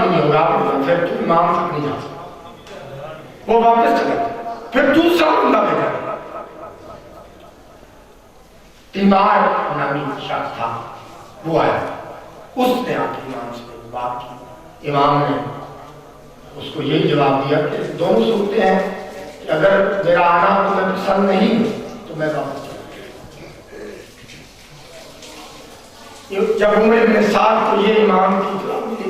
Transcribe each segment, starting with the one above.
بھی نہیں ہوگا پھر تو امام تک نہیں جا سکتا، وہ واپس چلا جائے، پھر دوسرا بندہ بھیجا۔ تیمار نامی شخص تھا، وہ آیا، اس نے آ کے امام سے بات کی۔ امام نے اس کو یہی جواب دیا کہ دونوں صورتیں ہیں کہ اگر میرا آنا تمہیں پسند نہیں تو میں واپس چلا جاؤں۔ جب عمر بن سعد کو یہ امام کی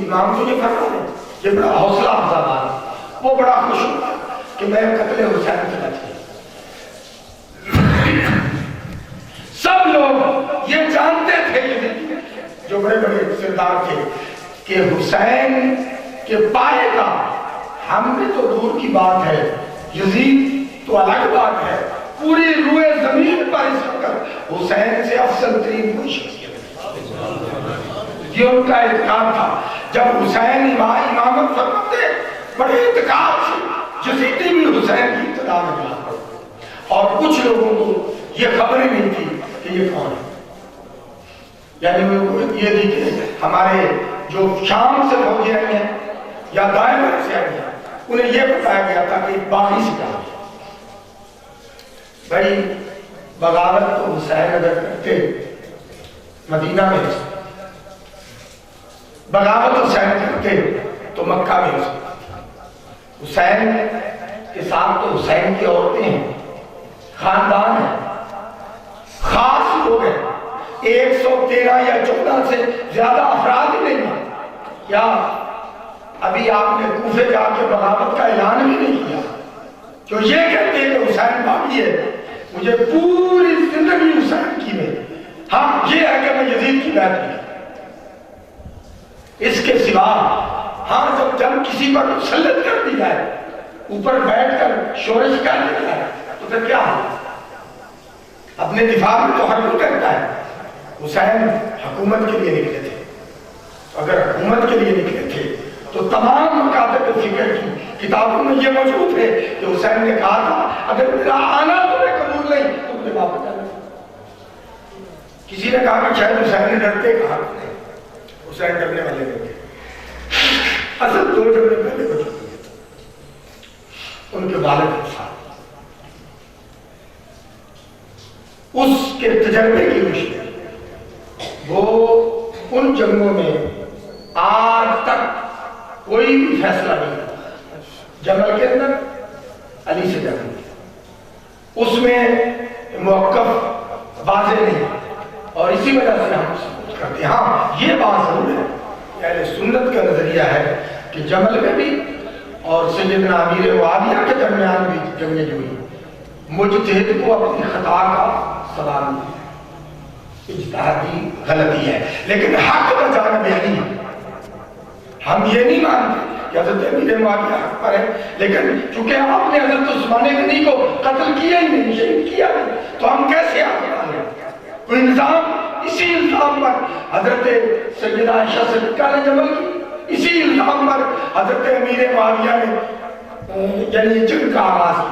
امام کو یہ فرما ہے، یہ بڑا حوصلہ افزا بات، وہ بڑا خوش ہوا کہ میں قتل حسین سے بچ گیا۔ سب لوگ یہ جانتے تھے جو بڑے بڑے سردار تھے کہ حسین کے پائے کا ہم نے تو دور کی بات ہے، یزید تو الگ بات ہے، پوری روئے زمین پر اس وقت حسین سے افضل ترین کوئی شخصیت یہ ان کا اعتقاد تھا۔ جب حسین امامت فرماتے بڑے اعتقاد سے یزیدی بھی حسین کی ابتدا میں ملا، اور کچھ لوگوں کو یہ خبر ہی نہیں تھی کہ یہ کون ہے۔ یعنی یہ دیکھیں ہمارے جو شام سے فوجی آئی ہیں یا دائیں سے آئی ہیں، انہیں یہ بتایا گیا تھا کہ باغی سے کہا بھائی بغاوت تو حسین اگر کرتے مدینہ میں، بغاوت حسین کرتے تو مکہ میں ہو سکتا، حسین کے ساتھ تو حسین کی عورتیں ہیں، خاندان ہیں، خاص لوگ ہیں، 113 یا 14 سے زیادہ افراد ہی نہیں ہیں۔ کیا ابھی آپ نے کوفے جا کے بغاوت کا اعلان بھی نہیں کیا؟ جو یہ کہتے ہیں کہ حسین باغی ہے، مجھے پوری زندگی حسین کی میں ہاں یہ ہے کہ میں یزید کی بیعت کی، اس کے سوا ہاں جب جنگ کسی پر مسلط کر دی جائے، اوپر بیٹھ کر شورش کر دی جائے تو پھر کیا ہو؟ اپنے دفاع میں تو ہر کوئی کرتا ہے۔ حسین حکومت کے لیے نکلے تھے، اگر حکومت کے لیے نکلے تھے تو تمام مکاتب فکر کی کتابوں میں یہ موجود ہے کہ حسین نے کہا تھا اگر میرا آنا تمہیں قبول نہیں تو مجھے واپس جانا۔ کسی نے کہا کہ شاید حسین نے ڈرتے کہا، حسین ڈرنے والے نہیں تھے، اصل دو جگہ پہلے ہو چکی ہے، ان کے والد کے ساتھ اس کے تجربے کی روشنی وہ ان جنگوں میں آج تک کوئی بھی فیصلہ نہیں کرتا۔ جمل کے اندر علی سے جنگ، اس میں موقف واضح نہیں، اور اسی وجہ سے ہم ثبوت کرتے ہیں۔ ہاں یہ بات ضرور ہے کہ اہل سنت کا نظریہ ہے کہ جمل میں بھی اور سیدنا امیر معاویہ کے درمیان بھی جنگیں جو ہوئی، مجتہد کو اپنی خطا کا سوال نہیں، اجتہادی غلطی ہے، لیکن حق کا جانب علی ہم یہ نہیں مانتے کہ حضرت امیر معاویہ حق پر ہے، لیکن چونکہ آپ نے حضرت عثمان غنی کو قتل کیا ہی نہیں، شہید کیا نہیں، تو ہم کیسے آپ مانیں؟ کوئی نظام اسی الزام پر حضرت سیدہ عائشہ صدیقہ نے جمل کی، اسی الزام پر حضرت امیر معاویہ نے یعنی جنگ کا آغاز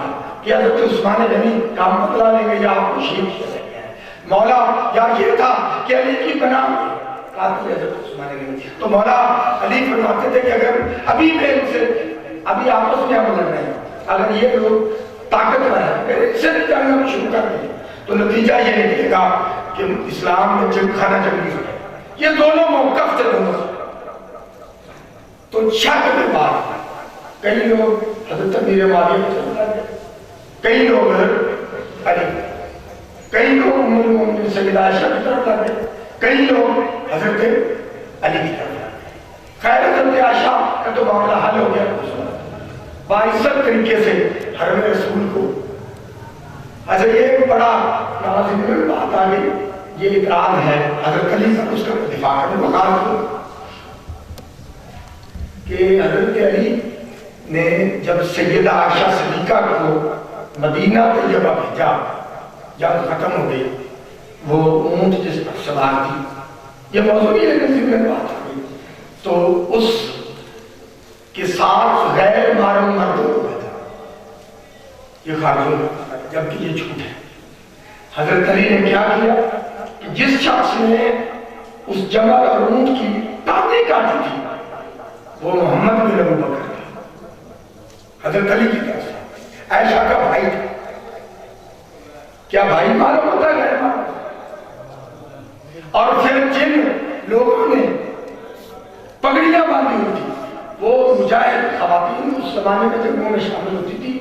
کیا کہ حضرت عثمان غنی کا بدلہ لیں گے یا آپ کو شہید کیا جائے گا۔ مولا یا یہ تھا کہ علی کی بنا قاتل حضرت عثمان غنی، تو مولا علی فرماتے تھے کہ اگر ابھی میں ان سے ابھی آپس میں ہم لڑ رہے ہیں، اگر یہ لوگ طاقتور ہیں پھر ان سے جنگ شروع کر دیں تو نتیجہ یہ نکلے گا کہ اسلام میں جنگ خانہ جنگی ہو جائے۔ یہ دونوں موقف تھے دونوں سے، تو شک میں بات کئی لوگ حضرت امیر معاویہ کو چل رہے ہیں، کئی لوگ علی، کئی لوگ ام المؤمنین سیدہ عائشہ کی طرف لگے، کئی لوگ حضرت علی کی طرف لگے۔ خیر حضرت عائشہ کا تو معاملہ حل ہو گیا، باعزت طریقے سے حرم رسول کو اچھا یہ بڑا نازل میں بات آ گئی، یہ اعتراض ہے حضرت علی پر، اس کا دفاع کرنے وقار کو کہ حضرت علی نے جب سیدہ عائشہ صدیقہ کو مدینہ طیبہ بھیجا، جب ختم ہو گئی، وہ اونٹ جس پر سوار تھی، یہ موضوع ہی لیکن ذمہ بات آ گئی، تو اس کے ساتھ غیر محرم مردوں کو بھیجا، یہ خارجوں جبکہ یہ جھوٹ ہے۔ حضرت علی نے کیا کیا کہ جس شخص نے اس جمل اور اونٹ کی ٹانگیں کاٹی تھی وہ محمد بن ابو بکر تھا، حضرت علی کی طرف سے، عائشہ کا بھائی تھا۔ کیا بھائی معلوم ہوتا ہے غیر معلوم؟ اور پھر جن لوگوں نے پگڑیاں باندھی ہوتی وہ مجاہد خواتین اس زمانے میں جنگوں میں شامل ہوتی تھی،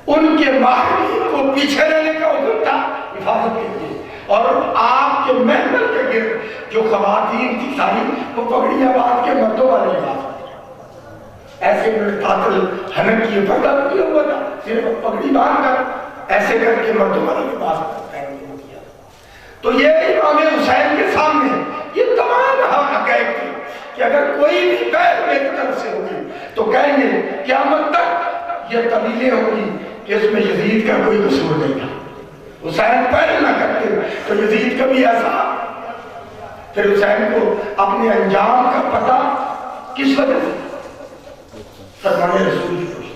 ان کے ماہرین کو پیچھے رہنے کا حکم تھا حفاظت کے لیے، اور آپ کے محمل کے گرد جو خواتین تھی ساری وہ پگڑیاں باندھ کے مردوں والے لباس ایسے قاتل حنک کی پردہ کیا ہوا تھا، صرف پگڑی باندھ کر ایسے کر کے مردوں والے لباس پہن دیا۔ تو یہ امام حسین کے سامنے یہ تمام حقائق تھی کہ اگر کوئی بھی پہل میری طرف سے ہوگی تو کہیں گے قیامت تک یہ طویلیں ہوگی کہ اس میں یزید کا کوئی قصور نہیں تھا۔ حسین پہل نہ کرتے تو یزید کا بھی ایسا۔ پھر حسین کو اپنے انجام کا پتہ کس وجہ سے؟ فرمان رسول کی خوشی،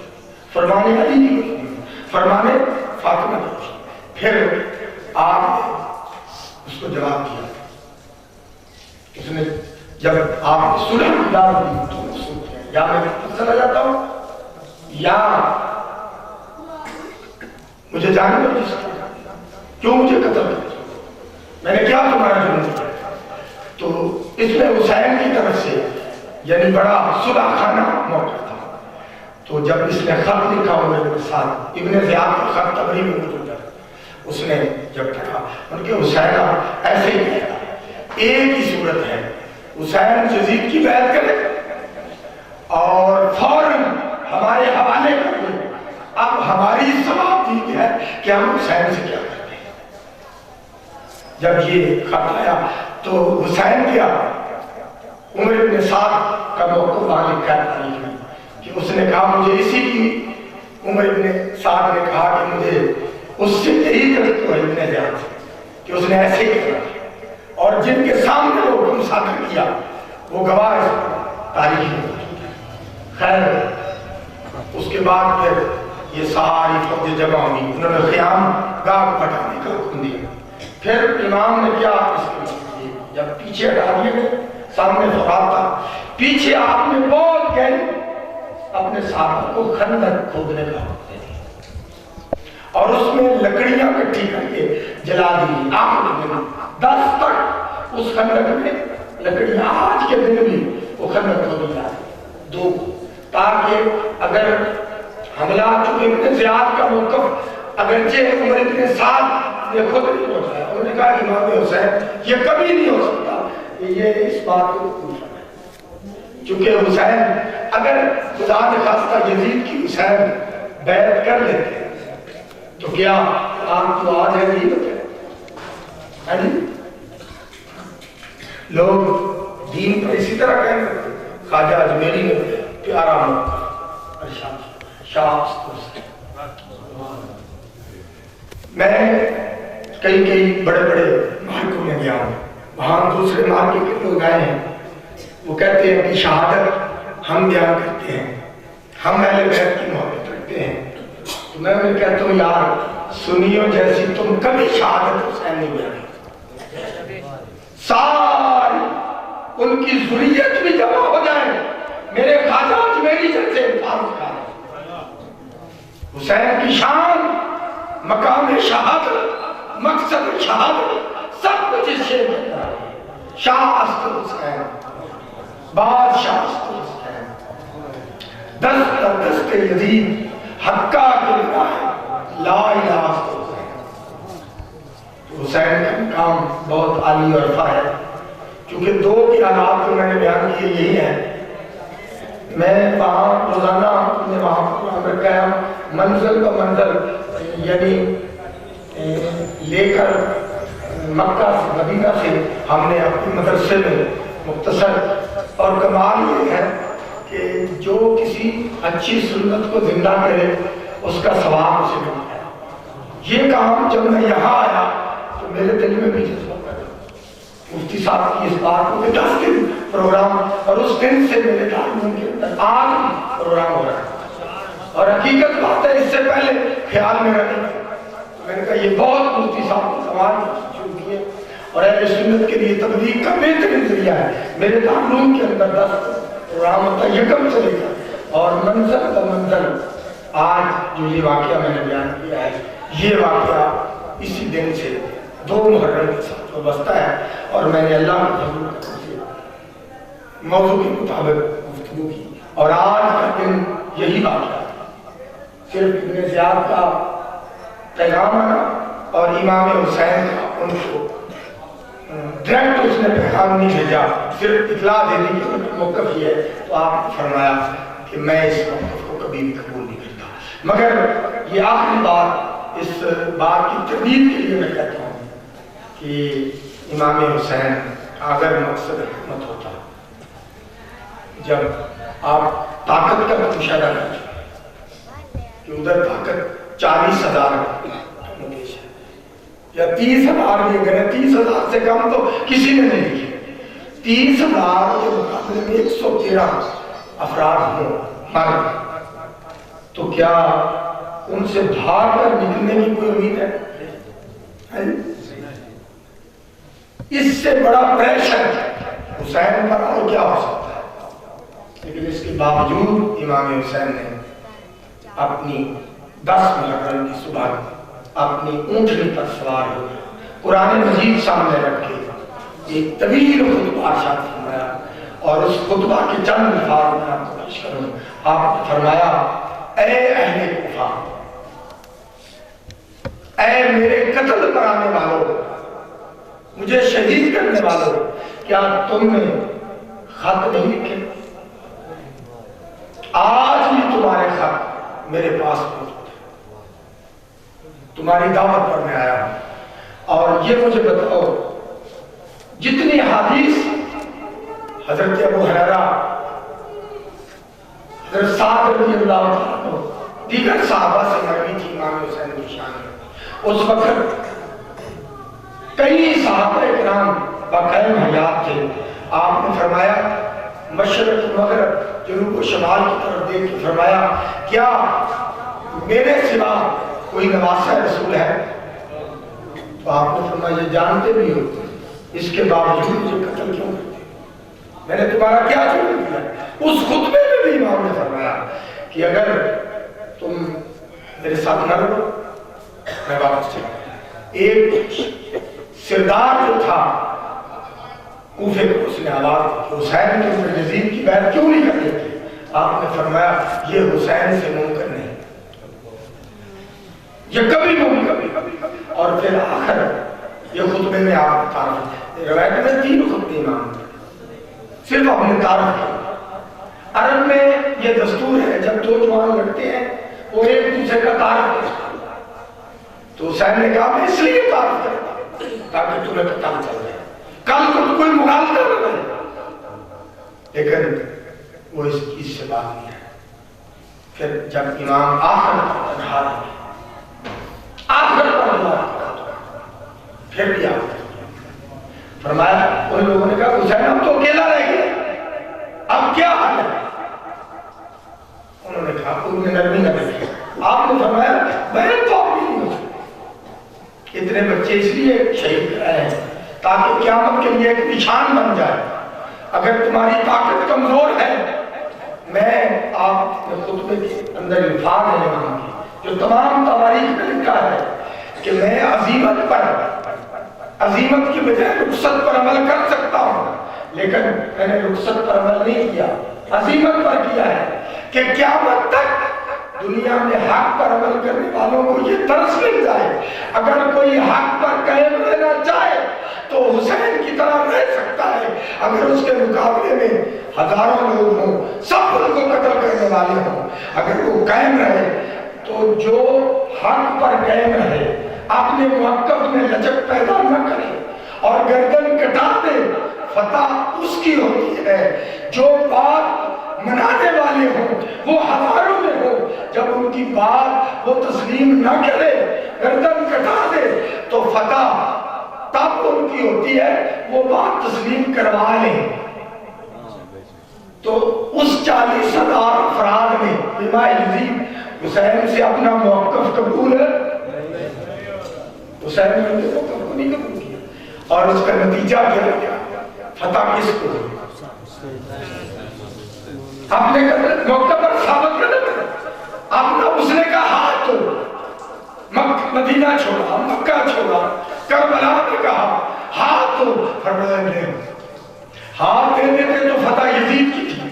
فرمان علی کی خوشی، فرمان فاطمہ کی خوشی۔ پھر آپ نے اس کو جواب دیا، اس نے جب آپ نے صلح کی دعوت دی تو سوچ رہے یا میں چلا جاتا ہوں یا مجھے جانے دو، جس کیوں مجھے قتل کرتے، میں نے کیا تمہارا جرم کیا؟ تو اس میں حسین کی طرف سے یعنی بڑا صلح خانہ موقع تھا۔ تو جب اس نے خط لکھا عمر بن سعد، ابن زیاد کا خط تبری میں موجود ہے، اس نے جب پڑھا ان کے حسین ایسے ہی کہا ایک ہی صورت ہے، حسین یزید کی بیعت کرے اور فوراً ہمارے حوالے کر دیں، اب ہماری ثواب دی ہے کہ ہم حسین سے کیا کرتے ہیں۔ جب یہ خط آیا تو حسین کیا عمر بن سعد کا موقف وہاں لکھا ہے تاریخ میں کہ اس نے کہا مجھے اسی کی، عمر بن سعد نے کہا کہ مجھے اس سے یہی درد تو ہے ابن زیاد سے کہ اس نے ایسے ہی کیا، اور جن کے سامنے وہ حکم صادر کیا وہ گواہ تاریخ میں۔ خیر اس کے بعد پھر یہ ساری فوج جمع ہوئی، انہوں نے خیام گاہ پھٹانے کا حکم دیا۔ پھر امام نے کیا اس کے جب پیچھے ہٹا دیے گئے، سامنے فرات تھا، پیچھے آپ نے بہت گہری اپنے صحابہ کو خندق کھودنے کا حکم دیا اور اس میں لکڑیاں اکٹھی کر کے جلا دی۔ آخر دن 10 تک اس خندق میں لکڑیاں، آج کے دن بھی وہ خندق کھودی جا رہی 2، تاکہ اگر حملہ، چونکہ ابن زیاد کا موقف اگرچہ عمر ابن سعد نے خود نہیں پہنچایا، انہوں نے کہا امام حسین یہ کبھی نہیں ہو سکتا کہ یہ اس بات کو پوچھا ہے، چونکہ حسین اگر خدا نے خواستہ یزید کی حسین بیعت کر لیتے تو کیا آپ تو آج ہے نہیں ہوتے؟ لوگ دین پر اسی طرح کہیں گے خواجہ اجمیری نے پیارا موقع شاہ میں کئی بڑے بڑے مارکوں میں گیا ہوں، وہاں دوسرے مارکے کے لوگ آئے ہیں، وہ کہتے ہیں کہ شہادت ہم بیان کرتے ہیں، ہم اہل بیت کی محبت رکھتے ہیں، تو میں انہیں کہتا ہوں یار سنیوں جیسی تم کبھی شہادت حسین نہیں بیان کرتے، ساری ان کی ذریت بھی جمع ہو جائے، میرے خواجہ اجمیری جیسے فاروق کا حسین کی شان، مقام شہادت، مقصد شہادت سب کچھ اس سے بنتا ہے۔ شاہ است حسین، بادشاہ است حسین، دست دست یزید، حقہ کے لائے لا الہ است حسین۔ حسین کا مقام بہت عالی اور رفع ہے، چونکہ 2 کی حالات جو میں نے بیان کیے یہی ہیں۔ میں وہاں روزانہ اپنے وہاں پروگرام رکھا ہے، منزل و منزل یعنی لے کر مکہ سے مدینہ سے ہم نے اپنے مدرسے میں مختصر، اور کمال یہ ہے کہ جو کسی اچھی سنت کو زندہ کرے اس کا ثواب اسے ملتا ہے۔ یہ کام جب میں یہاں آیا تو میرے دل میں بھی جذبہ پیدا، مفتی صاحب کی اس بات کو 10 دن پروگرام، اور اس دن سے میرے تعلیم کے اندر آج پروگرام ہو رہا ہے، اور حقیقت بات ہے اس سے پہلے خیال میں رکھیں، میں نے کہا یہ بہت مفتی صاحب نے سوال شروع کیے، اور اہل سنت کے لیے تبلیغ کا بہترین ذریعہ ہے۔ میرے تعلیم کے اندر 10 رحمت یکم چلے گا اور منزل کا منزل آج جو یہ واقعہ میں نے بیان کیا ہے یہ واقعہ اسی دن سے 2 محرم کے ساتھ وابستہ ہے اور میں نے اللہ کے فضل سے موضوع کے مطابق گفتگو کی اور آج کا دن یہی واقعہ صرف ابن زیاد کا پیغام آنا اور امام حسین کا ان کو ڈائریکٹ اس نے پیغام نہیں بھیجا صرف اطلاع دینے کی ان کا موقف یہ ہے تو آپ نے فرمایا کہ میں اس موقف کو کبھی بھی قبول نہیں کرتا مگر یہ آخری بات اس بات کی تردید کے لیے میں کہتا ہوں کہ امام حسین اگر مقصد حکمت ہوتا جب آپ طاقت کا مشاہدہ کرتے کہ ادھر طاقت 40,000 مکیش ہے یا 30,000 بھی اگر 30,000 سے کم تو کسی نے نہیں لکھی 30,000 کے مقابلے میں 113 افراد ہوں مرد تو کیا ان سے بھاگ کر نکلنے کی کوئی امید ہے؟ اس سے بڑا پریشر حسین پر اور کیا ہو سکتا ہے لیکن اس کے باوجود امام حسین نے اپنی 10 محرم کی صبح اپنی اونٹنی پر سوار ہو قرآن مجید سامنے رکھ کے ایک طویل خطبہ ارشاد فرمایا اور اس خطبہ کے چند الفاظ میں آپ کو پیش کروں آپ نے فرمایا اے اہل کوفہ اے میرے قتل پر آنے والوں مجھے شہید کرنے والوں کیا تم نے خط نہیں لکھے آج بھی تمہارے خط میرے پاس موجود ہے تمہاری دعوت پر میں آیا ہوں اور یہ مجھے بتاؤ جتنی حدیث حضرت ابو ہریرہ حضرت سعد رضی اللہ عنہ دیگر صحابہ سے مروی تھی امام حسین کی شان میں اس وقت کئی صحابہ کرام باقاعدہ حیات تھے آپ نے فرمایا مشرق مغرب جنوب و شمال کی طرف دیکھ کے فرمایا کیا میرے سوا کوئی نواسہ رسول ہے تو آپ نے فرمایا یہ جانتے بھی ہو اس کے باوجود مجھے قتل کیوں کرتے میں نے تمہارا کیا جرم کیا اس خطبے میں بھی امام نے فرمایا کہ اگر تم میرے ساتھ نہ رہو میں واپس چلا ایک سردار جو تھا کوفے کو اس نے آواز کہ حسین کے اوپر یزید کی بیعت کیوں نہیں کر دیتے آپ نے فرمایا یہ حسین سے ممکن نہیں یہ کبھی ممکن اور پھر آخر یہ خطبے میں آپ تعارف روایت میں 3 خطبے امام صرف اپنے تعارف کیا عرب میں یہ دستور ہے جب 2 جوان لڑتے ہیں وہ ایک دوسرے کا تعارف کرتے تو حسین نے کہا میں اس لیے تعارف کرتا تاکہ تمہیں پتہ چل جائے کل کو کوئی مغالطہ نہ رہے لیکن وہ اس چیز سے بات نہیں ہے پھر جب امام آخر پر تنہا رہے آخر پر اللہ پھر بھی آخر فرمایا ان لوگوں نے کہا حسین ہم تو اکیلا رہ گئے اب کیا حال ہے انہوں نے کہا انہوں نے نرمی نہ رکھی آپ نے فرمایا میں تو اپنی نہیں ہوں اتنے بچے اس لیے شہید کرائے ہیں تاکہ قیامت کے لیے ایک نشان بن جائے اگر تمہاری طاقت کمزور ہے میں آپ نے خطبے کے اندر الفاظ ہے امام کی جو تمام تواریخ میں لکھا ہے کہ میں عظیمت کی بجائے رخصت پر عمل کر سکتا ہوں لیکن میں نے رخصت پر عمل نہیں کیا عظیمت پر کیا ہے کہ قیامت تک دنیا میں حق پر عمل کرنے والوں کو یہ ترس مل جائے اگر کوئی حق پر قائم رہنا چاہے تو حسین کی طرح رہ سکتا ہے اگر اس کے مقابلے میں ہزاروں لوگ ہوں سب ان کو قتل کرنے والے ہوں اگر وہ قائم رہے تو جو حق پر قائم رہے اپنے موقف میں لچک پیدا نہ کرے اور گردن کٹا دے فتح اس کی ہوتی ہے جو بات منانے والے ہوں وہ ہزاروں میں ہوں جب ان کی بات وہ تسلیم نہ کرے گردن کٹا دے تو فتح تب ان کی ہوتی ہے وہ بات تسلیم کروا لیں تو اس 40,000 افراد میں امام یزید حسین سے اپنا موقف قبول ہے حسین نے اپنے موقف کو نہیں قبول کیا اور اس کا نتیجہ کیا فتح کس کو اپنے موقع پر ثابت کرنے پر اپنا اس نے کہا ہاتھ تو مدینہ چھوڑا، مکہ چھوڑا، کربلا نے کہا ہاتھ تو، فرمایا نہیں، ہاتھ دے دیتے تو فتح یزید کی تھی،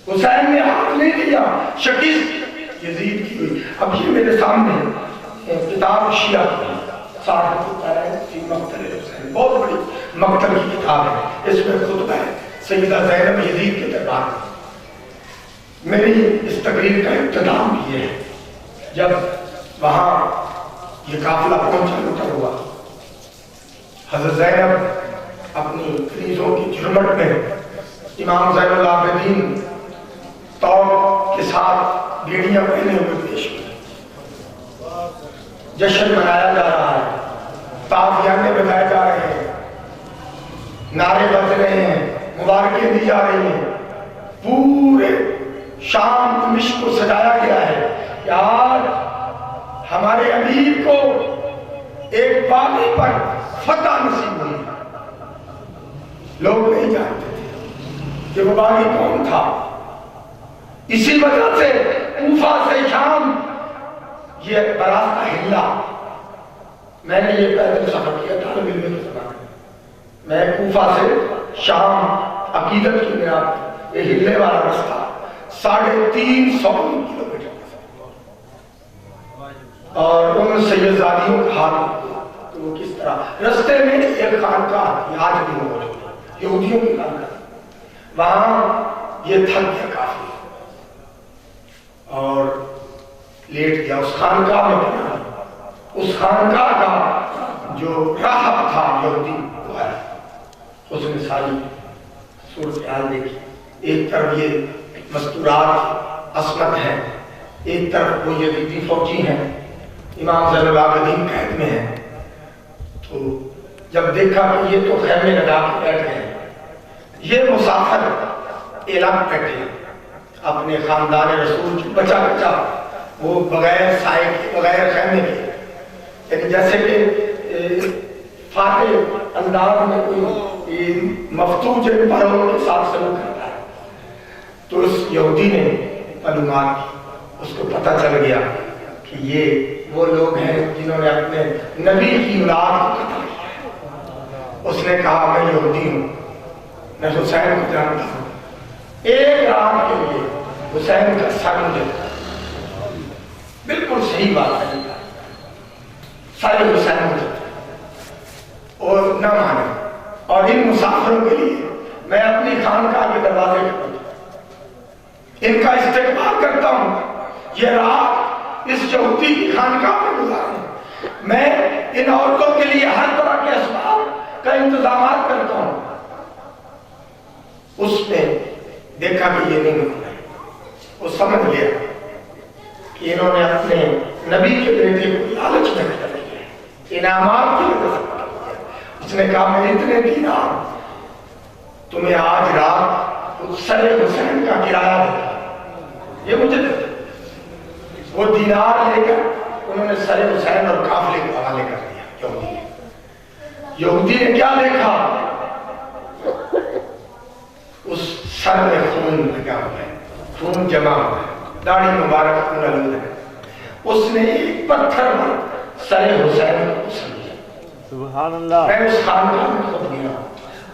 حسین نے ہاتھ نہیں دیا، شکست یزید کی ہوئی۔ اب یہ میرے سامنے کتاب شیعہ کی 60 خطبہ ہے فی مقتل حسین، بہت بڑی مقتل کی کتاب ہے، اس میں خطبہ ہے سیدہ زینب یزید کے دربار میں۔ میری اس تقریر کا اختتام بھی ہے، جب وہاں یہ قافلہ پہنچا لٹا ہوا، حضرت زینب اپنی کنیزوں کی جھرمٹ میں امام زین العابدین توق کے ساتھ بیڑیاں پہنے ہوئے پیش ہوئی، جشن منایا جا رہا ہے، تازیانے بجائے جا رہے ہیں، نعرے بج رہے ہیں، مبارکیں دی جا رہی ہیں، پورے شام دمشق کو سجایا گیا ہے کہ آج ہمارے امیر کو ایک باغی پر فتح نصیب ہوئی۔ لوگ نہیں جانتے تھے کہ وہ باغی کون تھا، اسی وجہ سے کوفہ سے شام یہ براستہ ہلا۔ میں نے یہ پیدل سفر کیا طالب علم کے زمانے میں کوفہ سے شام عقیدت کی بنیاد یہ ہلنے والا رستہ 350 کلومیٹر، اور ان سیدزادیوں کا حال تو وہ کس طرح رستے میں ایک خانقاہ آج بھی موجود ہے، یہودیوں کی خانقاہ، وہاں یہ تھک گیا کافی اور لیٹ گیا، اس خانقاہ میں پڑا، اس خانقاہ کا جو راہب تھا یہودی وہ ہے، اس نے ساری صورتحال دیکھی، ایک طرف یہ مستورات عصمت ہیں، ایک طرف وہ یزیدی فوجی ہیں، امام زین العابدین قید میں ہیں۔ تو جب دیکھا کہ یہ تو خیمے لگا کے بیٹھے ہیں، یہ مسافر اعلان بیٹھے ہیں اپنے خاندان رسول کی بچا بچا، وہ بغیر سائے کے، بغیر خیمے کے، یعنی جیسے کہ فاتح انداز میں کوئی مفتوج پروں کے ساتھ سلوک کرتا ہے۔ تو اس یہودی نے معلومات کی، اس کو پتہ چل گیا کہ یہ وہ لوگ ہیں جنہوں نے اپنے نبی کی اولاد کو قتل کیا۔ اس نے کہا میں یہودی ہوں، میں حسین کو جانتا ہوں، ایک رات کے لیے حسین کا سر مجھے بالکل صحیح بات ہے، سارے حسین مجھے اور نہ مانے، اور ان مسافروں کے لیے میں اپنی خانقاہ کے دروازے پہ ان کا استقبال کرتا ہوں، یہ رات اس یہودی کی خانقاہ میں گزاروں، میں ان عورتوں کے لیے ہر طرح کے اسباب کا انتظامات کرتا ہوں۔ اس نے دیکھا کہ یہ نہیں ہوتا ہے، وہ سمجھ گیا کہ انہوں نے اپنے نبی کے بیٹے کو لالچ میں کر دیا ہے، انعامات کی وجہ سے کر دیا۔ اس نے کہا میں اتنے دینار تمہیں آج رات سر حسین کا کرایہ دیتا، یہ مجھے دیتا۔ وہ دینار لے کر انہوں نے سر حسین اور قافلے کو حوالے کر دیا یہودی نے۔ یہودی نے کیا دیکھا؟ اس سر میں خون لگا ہوا ہے، خون جمع ہوا ہے، داڑھی مبارک خون آلود ہے۔ اس نے ایک پتھر پر سر حسین کو کچل دیا۔ سبحان اللہ۔ میں اس خانقاہ میں خود گیا،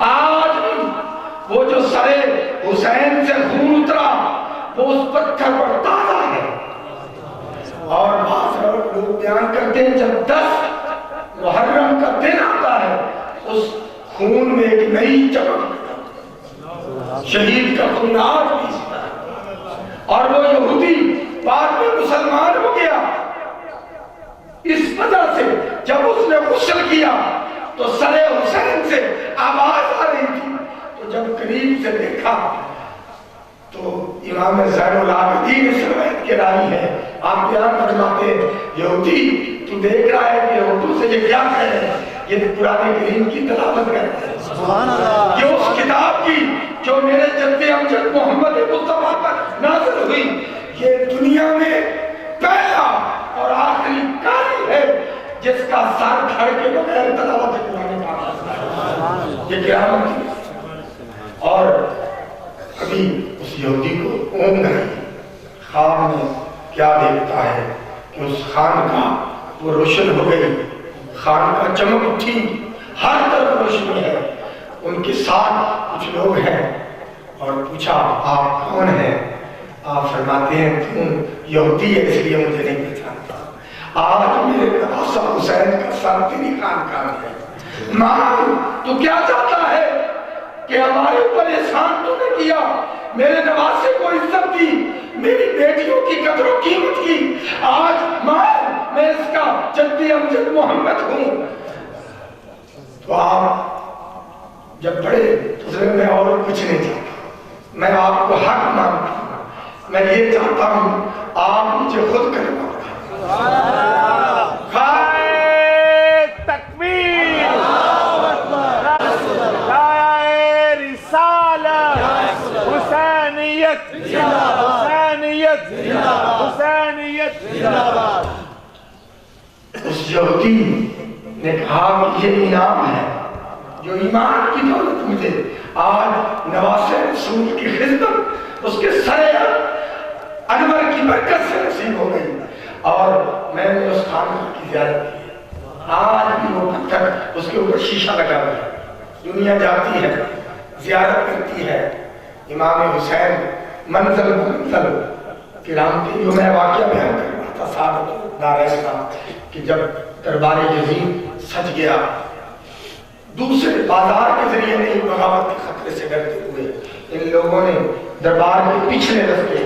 آج بھی وہ جو سر حسین سے خون اترا وہ اس پتھر پر تازہ ہے، اور بعض لوگ بیان کرتے ہیں جب 10 محرم کا دن آتا ہے اس خون میں ایک نئی چمک، شہید کا خون آج بھی اسی طرح۔ اور وہ یہودی بعد میں مسلمان ہو گیا، اس وجہ سے جب اس نے غسل کیا تو سر حسین سے آواز آ رہی تھی، تو جب قریب سے دیکھا تو امام زین العابدین اس روایت کے راوی ہے، آپ بیان فرماتے ہیں یہودی تو دیکھ رہا ہے کہ اردو سے یہ کیا کہہ رہے ہیں، یہ قرآن کریم کی تلاوت کرتے ہیں، سبحان اللہ، یہ اس کتاب کی جو میرے جد امجد محمد مصطفیٰ پر نازل ہوئی، یہ دنیا میں پہلا اور آخری قاری ہے جس کا سر کھڑ کے بغیر تلاوت قرآن پاک، یہ قیامت کی۔ اور ابھی بچی اس یہودی کو اونگ رہی، خواب میں کیا دیکھتا ہے کہ اس خانقاہ وہ روشن ہو گئی، خانقاہ چمک اٹھی، ہر طرف روشنی ہے، ان کے ساتھ کچھ لوگ ہیں، اور پوچھا آپ کون ہیں؟ آپ فرماتے ہیں تم یہودی ہے اس لیے مجھے نہیں پہچانتا، آج میرے نواسہ حسین کا سر تیری خانقاہ میں ہے، ماں تو کیا چاہتا ہے کہ ہمارے اوپر احسان تو نے کیا، میرے نواسے کو عزت دی، میری بیٹیوں کی قدر و قیمت کی، آج ماں میں اس کا جدی امجد محمد ہوں۔ تو آپ جب بڑے تو میں اور کچھ نہیں چاہتا، میں آپ کو حق مانتا ہوں، میں یہ چاہتا ہوں آپ مجھے خود کلمہ تکبیر، نعرہ رسالت، حسینیت، حسینیت، حسینیت۔ اس یہودی نے کہا کہ یہ انعام ہے جو ایمان کی دولت مجھے آج نواسے رسول کی خدمت اس کے سر انور کی برکت سے نصیب ہو گئی، اور میں نے اس خانقاہ کی زیارت کی، آج بھی وہ پتھر اس کے اوپر شیشہ لگا ہوا ہے، دنیا جاتی ہے زیارت کرتی ہے، امام حسین منزل منزل کرام جو میں واقعہ بیان کر رہا تھا سعادت دارین کا، کہ جب دربار یزید سج گیا، دوسرے بازار کے ذریعے نہیں، بغاوت کے خطرے سے ڈرتے ہوئے ان لوگوں نے دربار کے پچھلے رستے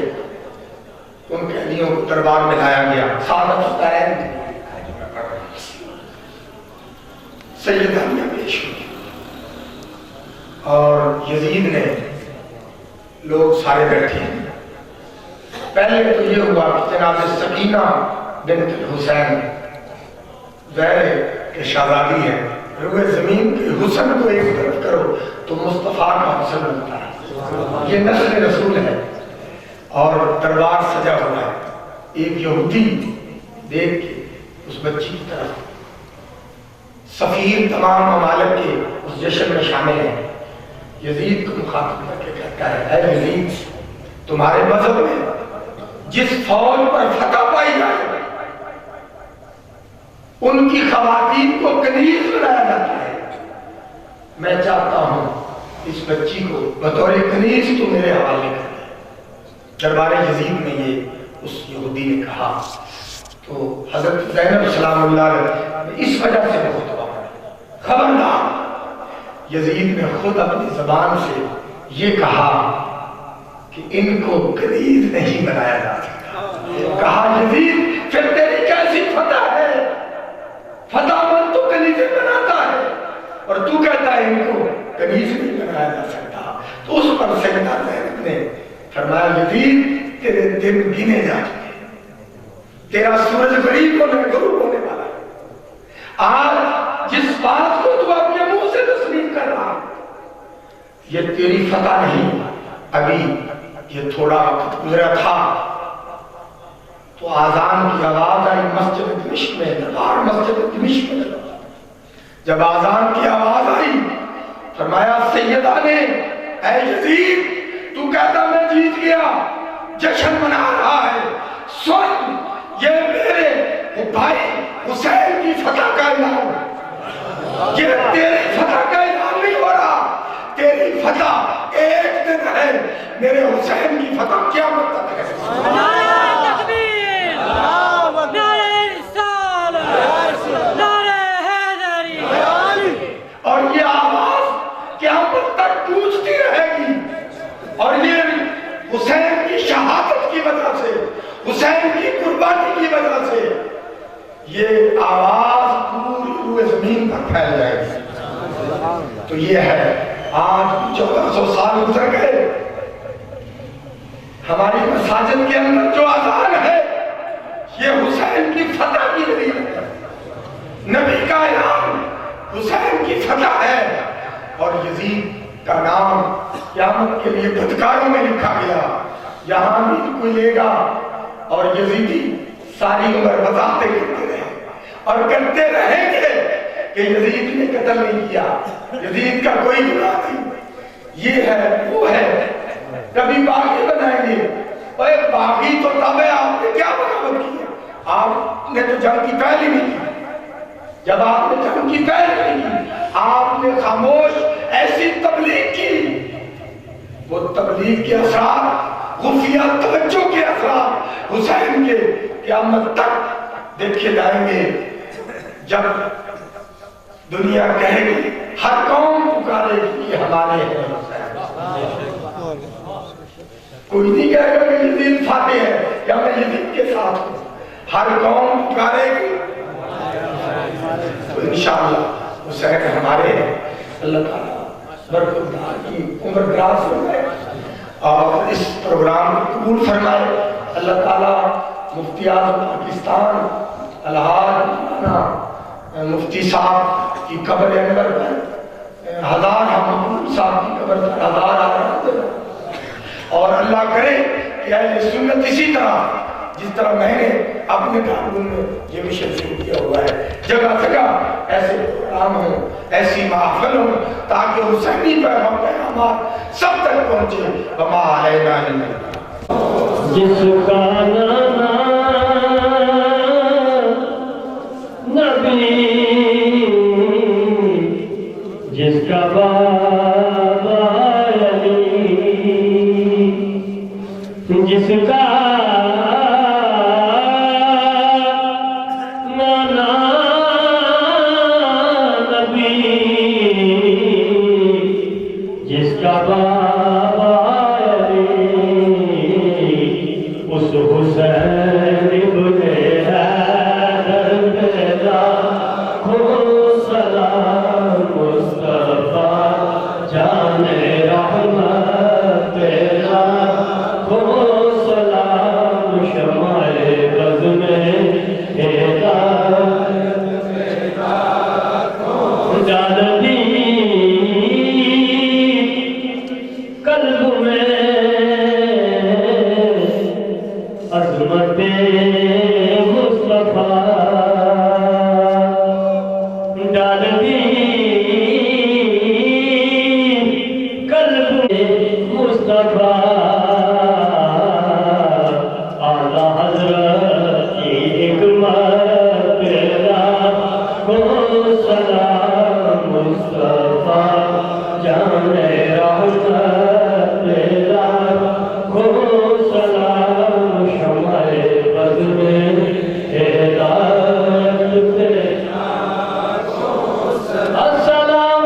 ان قیدیوں کو دربار میں لایا گیا، سعادت دارین سیدانیہ پیش ہوئی، اور یزید نے لوگ سارے بیٹھے ہیں۔ پہلے تو یہ ہوا کہ جناب سکینہ بنت الحسین زہرے کے شہزادی ہے، روئے زمین کے حسن کو ایک طرف کرو تو مصطفیٰ کا حسن ہوتا ہے، یہ نسل رسول ہے، اور دربار سجا ہوا ہے۔ ایک یہودی دیکھ کے اس بچی کی طرف، سفیر تمام ممالک کے اس جشن میں شامل ہیں، یزید کو مخاطب کر کے کہتا ہے اے یزید، تمہارے مذہب میں جس فوج پر فتح پائی جائے ان کی خواتین کو کنیز بنایا جاتا ہے، میں چاہتا ہوں اس بچی کو بطور کنیز تو میرے حوالے کر دے۔ دربار یزید میں یہ اس یہودی نے کہا تو حضرت زینب سلام اللہ علیہ اس وجہ سے بہت خبردار، یزید نے خود اپنی زبان سے یہ کہا کہ ان کو کنیز نہیں بنایا جا سکتا۔ کہا یزید پھر تیری کیسی فتح ہے؟ فتح من تو کنیزیں بناتا ہے اور تو کہتا ہے ان کو کنیز نہیں بنایا جا سکتا۔ تو اس پر سیدہ زینب نے فرمایا یزید تیرے دن گنے جا چکے، تیرا سورج غریب ہونے غروب ہونے والا ہے، آج جس بات کو تو اپنے منہ سے تسلیم کر رہا یہ تیری فتح نہیں، ابھی یہ تھوڑا وقت گزرا تھا تو آذان کی آواز آئی مسجد دمشق میں، دربار مسجد دمشق میں، جب آذان کی آواز آئی فرمایا سیدہ نے اے یزید تو کہتا میں جیت گیا، جشن منا رہا ہے، سن یہ میرے بھائی حسین کی فتح کا اعلان، یہ تیری فتح کا اعلان نہیں ہو رہا، تیری فتح ایک دن ہے، میرے حسین کی فتح قیامت تک ہے۔ نعرہ تکبیر، نعرہ رسالت، نعرہ حیدری، اور یہ آواز قیامت تک گونجتی رہے گی، اور یہ حسین کی شہادت کی وجہ سے، حسین کی قربانی کی وجہ سے یہ آواز پوری روئے زمین پر پھیل جائے گی۔ تو یہ ہے آج 1400 سال گزر گئے، ہماری مساجد کے اندر جو اذان ہے یہ حسین کی فتح کی ذریعہ ہے، نبی کا اعلان حسین کی فتح ہے، اور یزید کا نام قیامت کے لیے بدکاروں میں لکھا گیا، یہاں بھی کوئی لے گا، اور یزیدی ساری عمر وضاحتیں کرتے رہے اور کرتے رہیں گے کہ یزید نے قتل نہیں کیا، یزید کا کوئی گناہ نہیں، یہ ہے وہ ہے کبھی باغی بنائیں گے. اوے باغی تو تب ہے آپ نے کیا بغاوت کی ہے؟ آپ نے تو جنگ کی پہل ہی نہیں کی. جب آپ نے جنگ کی پہل نہیں کی آپ نے خاموش ایسی تبلیغ کی. وہ تبلیغ کے اثرات خفیہ توجہ کے اثرات حسین کے قیامت تک دیکھے جائیں گے. جب دنیا کہے گی ہر قوم پکارے گی یہ ہمارے ہیں حسین. کوئی نہیں کہے گا کہ یزید فاتح ہے یا میں یزید کے ساتھ ہوں. ہر قوم پکارے گی تو انشاءاللہ حسین ہمارے ہیں. اللہ تعالیٰ برکتدار کی عمر دراز فرمائے اور اس پروگرام کو قبول فرمائے. اللہ تعالیٰ مفتی اعظم پاکستان الحاج مولانا مفتی صاحب کی قبر انور پر ہزار محمود صاحب کی قبر پر ہزار آرام اور اللہ کرے کہ اہل سنت اسی طرح جس طرح میں نے اپنے دارالعلوم میں یہ مشن شروع کیا ہوا ہے جگہ جگہ ایسے پروگرام ہوں ایسی محفل ہوں تاکہ حسینی پیغامات سب تک پہنچے. وما علینا الا البلاغ. جس کا نبی جس کا بابا علی جس کا نانا نبی جس کا بابا علی اس حسین ابن حیدر پیدا سلام مصطفیٰ جان رحمت پیدا سلام شمع بز میں جالدی قلب میں عظمت مصطفیٰ جالدی قلب مصطفیٰ اعلیٰ حضرت کی حکمت پیدا سلام مصطفیٰ جان رحمت پیدا سلام شمع بز میں ہدایت پیدا السلام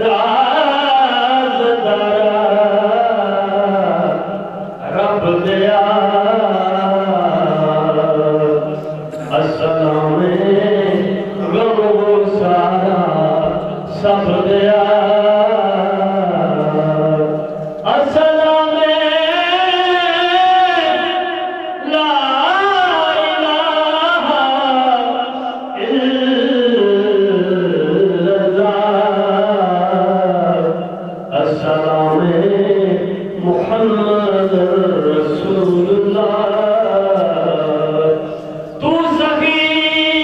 راز دارا رب دیا السلام غم سارا سب دیا السلام لا الہ الا اللہ السلام محمد رسول اللہ تو سخی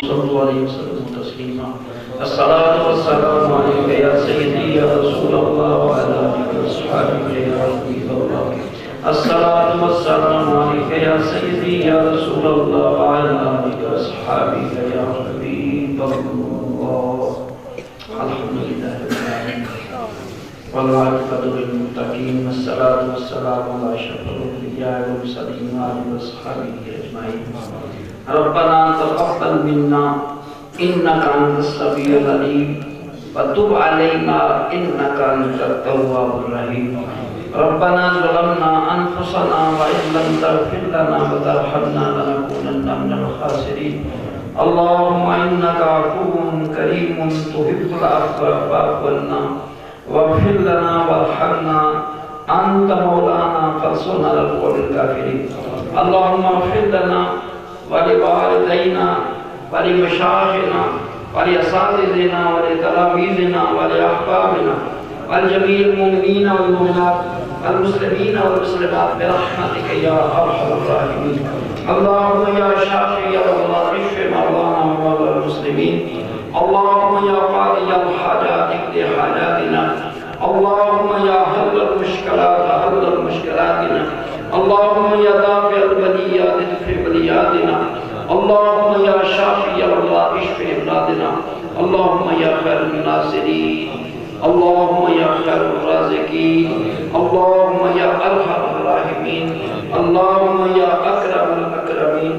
صلی اللہ علیہ وسلم تسلیما. الصلاة والسلام علیکہ یا سیدی یا رسول اللہ وعلا آلہ وصحبہ یا حبیب اللہ. الصلاة والسلام علیکہ یا سیدی یا رسول اللہ وعلا آلہ وصحبہ یا حبیب اللہ. الحمدللہ رب العالمین والعاقبۃ للمتقین والصلاة والسلام علی اشرف الانبیاء والمرسلین وعلى وصحبہ اجمعین. ربنا تقبل منا انك انت السميع العليم وتب علينا انك انت التواب الرحيم. ربنا ظلمنا انفسنا وان لم تغفر لنا وترحمنا لنكونن من الخاسرين. اللهم انك عفو كريم تحب العفو فاعف عنا واغفر لنا وارحمنا انت مولانا فانصرنا على القوم الكافرين. اللهم اغفر لنا ولوالدينا ولمشايخنا ولأساتذتنا ولتلاميذنا ولأحبابنا ولجميع المؤمنين والمؤمنات والمسلمين والمسلمات برحمتك يا أرحم الراحمين. اللهم يا شافي يا الله اشف مرضانا ومرضى المسلمين. اللهم يا قاضي الحاجات اقض حاجاتنا اللهم يا حل المشكلات حل مشكلاتنا اللهم يا دافع البليات ادفع بلياتنا اللهم يا شافي الله اشف امراضنا اللهم يا خير الناصرين اللهم يا خير الرازقين اللهم يا ارحم الراحمين اللهم يا اكرم الاكرمين